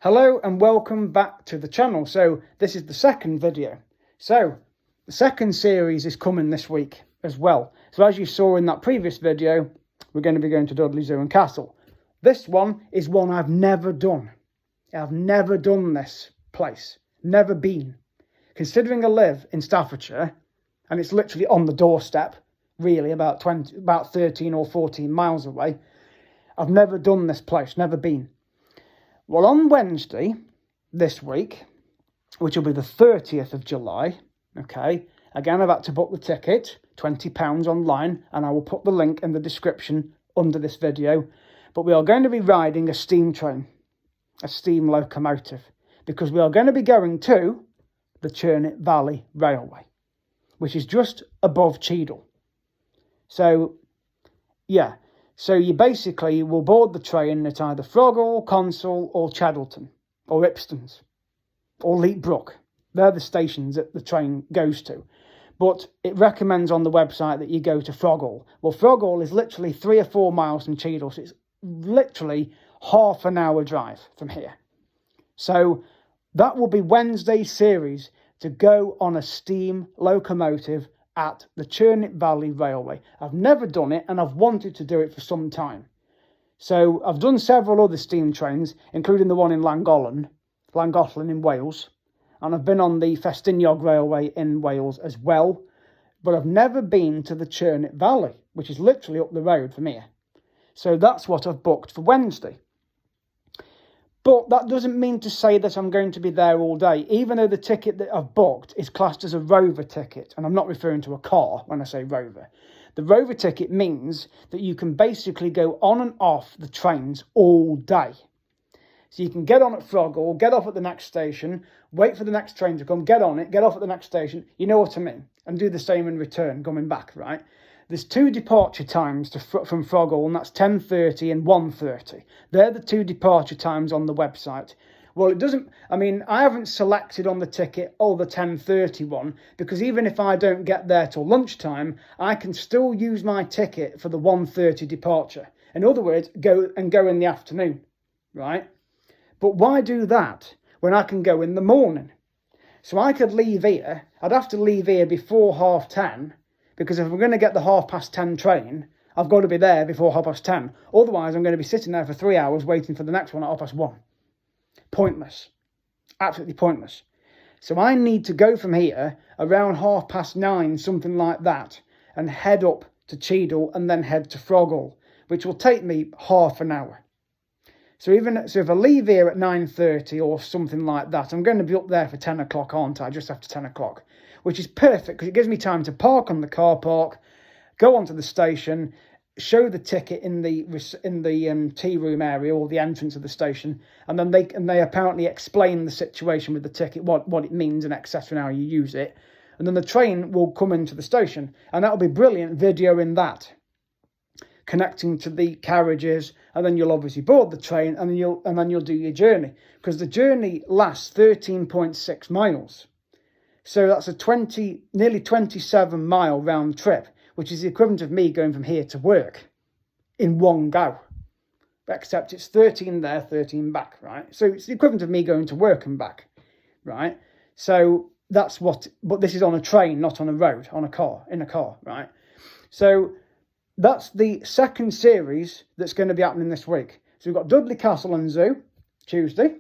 Hello and welcome back to the channel. So this is the second video. So the second series is coming this week as well. So as you saw in that previous video, we're going to be going to Dudley Zoo and Castle. This one is one I've never done. I've never done this place. Never been. Considering I live in Staffordshire, and it's literally on the doorstep, really about 13 or 14 miles away, I've never done this place, never been. Well, on Wednesday this week, which will be the 30th of July, okay, again, I've had to book the ticket, £20 online, and I will put the link in the description under this video. But we are going to be riding a steam train, a steam locomotive, because we are going to be going to the CHURNET Valley Railway, which is just above Cheadle. So, yeah. So you basically will board the train at either Frogall, Consall or Chadderton or Ipstons or Leetbrook. They're the stations that the train goes to. But it recommends on the website that you go to Frogall. Well, Frogall is literally 3 or 4 miles from Cheadle, so it's literally half an hour drive from here. So that will be Wednesday's series to go on a steam locomotive at the CHURNET Valley Railway. I've never done it and I've wanted to do it for some time. So I've done several other steam trains, including the one in Llangollen in Wales. And I've been on the Festiniog Railway in Wales as well. But I've never been to the CHURNET Valley, which is literally up the road from here. So that's what I've booked for Wednesday. But that doesn't mean to say that I'm going to be there all day, even though the ticket that I've booked is classed as a Rover ticket. And I'm not referring to a car when I say Rover. The Rover ticket means that you can basically go on and off the trains all day. So you can get on at Frogall, get off at the next station, wait for the next train to come, get on it, get off at the next station. You know what I mean? And do the same in return, coming back, right? There's 2 departure times from Frogall, and that's 10:30 and 1:30. They're the 2 departure times on the website. Well, it doesn't, I haven't selected on the ticket, the 10:30 one, because even if I don't get there till lunchtime, I can still use my ticket for the 1:30 departure. In other words, go in the afternoon, right? But why do that when I can go in the morning? So I could leave here, I'd have to leave here before 10:30, because if I'm going to get the 10:30 train, I've got to be there before 10:30. Otherwise, I'm going to be sitting there for 3 hours waiting for the next one at 1:30. Pointless. Absolutely pointless. So I need to go from here around 9:30, something like that, and head up to Cheadle and then head to Frogall, which will take me half an hour. So if I leave here at 9:30 or something like that, I'm going to be up there for 10 o'clock, aren't I? Just after 10 o'clock. Which is perfect because it gives me time to park on the car park, go onto the station, show the ticket in the tea room area or the entrance of the station, and then they apparently explain the situation with the ticket, what it means and etc. and how you use it, and then the train will come into the station, and that'll be brilliant video in that, connecting to the carriages, and then you'll obviously board the train, and then you'll do your journey, because the journey lasts 13.6 miles. So that's a nearly 27 mile round trip, which is the equivalent of me going from here to work in one go. Except it's 13 there, 13 back, right? So it's the equivalent of me going to work and back, right? So but this is on a train, not on a road, in a car, right? So that's the second series that's going to be happening this week. So we've got Dudley Castle and Zoo, Tuesday,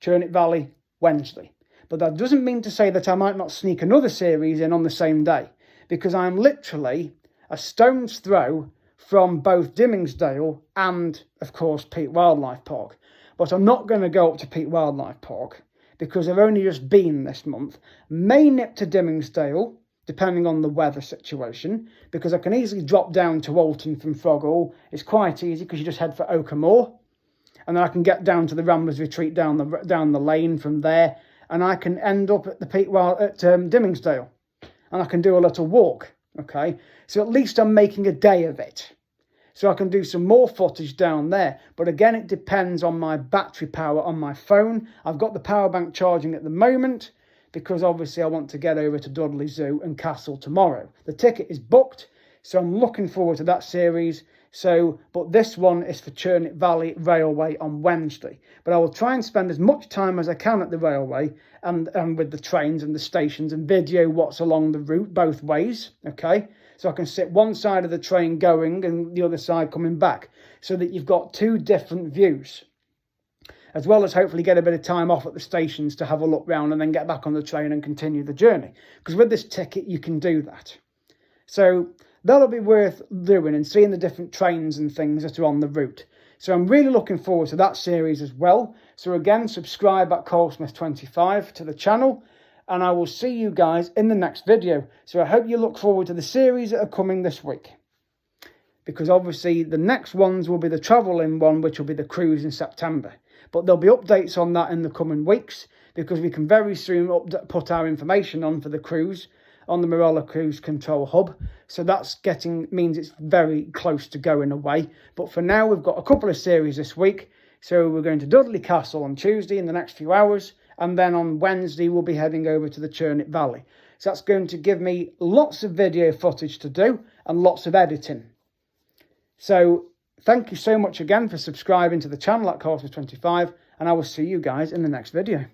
CHURNET Valley, Wednesday. But that doesn't mean to say that I might not sneak another series in on the same day, because I'm literally a stone's throw from both Dimmingsdale and, of course, Peak Wildlife Park. But I'm not going to go up to Peak Wildlife Park because I've only just been this month. May nip to Dimmingsdale, depending on the weather situation, because I can easily drop down to Alton from Frogall. It's quite easy because you just head for Oakermoor, and then I can get down to the Ramblers Retreat down the lane from there. And I can end up at Dimmingsdale, and I can do a little walk, okay? So at least I'm making a day of it. So I can do some more footage down there. But again, it depends on my battery power on my phone. I've got the power bank charging at the moment, because obviously I want to get over to Dudley Zoo and Castle tomorrow. The ticket is booked, so I'm looking forward to that series. So, but this one is for CHURNET Valley Railway on Wednesday. But I will try and spend as much time as I can at the railway and with the trains and the stations and video what's along the route both ways, okay? So I can sit one side of the train going and the other side coming back, so that you've got two different views, as well as hopefully get a bit of time off at the stations to have a look round and then get back on the train and continue the journey. Because with this ticket, you can do that. So that'll be worth doing and seeing the different trains and things that are on the route. So I'm really looking forward to that series as well. So again, subscribe at ColeSmith25 to the channel, and I will see you guys in the next video. So I hope you look forward to the series that are coming this week, because obviously the next ones will be the travelling one, which will be the cruise in September. But there'll be updates on that in the coming weeks, because we can very soon put our information on for the cruise on the Marella Cruise Control Hub. So that's means it's very close to going away. But for now, we've got a couple of series this week. So we're going to Dudley Castle on Tuesday in the next few hours. And then on Wednesday, we'll be heading over to the CHURNET Valley. So that's going to give me lots of video footage to do and lots of editing. So thank you so much again for subscribing to the channel at ColeSmith25, and I will see you guys in the next video.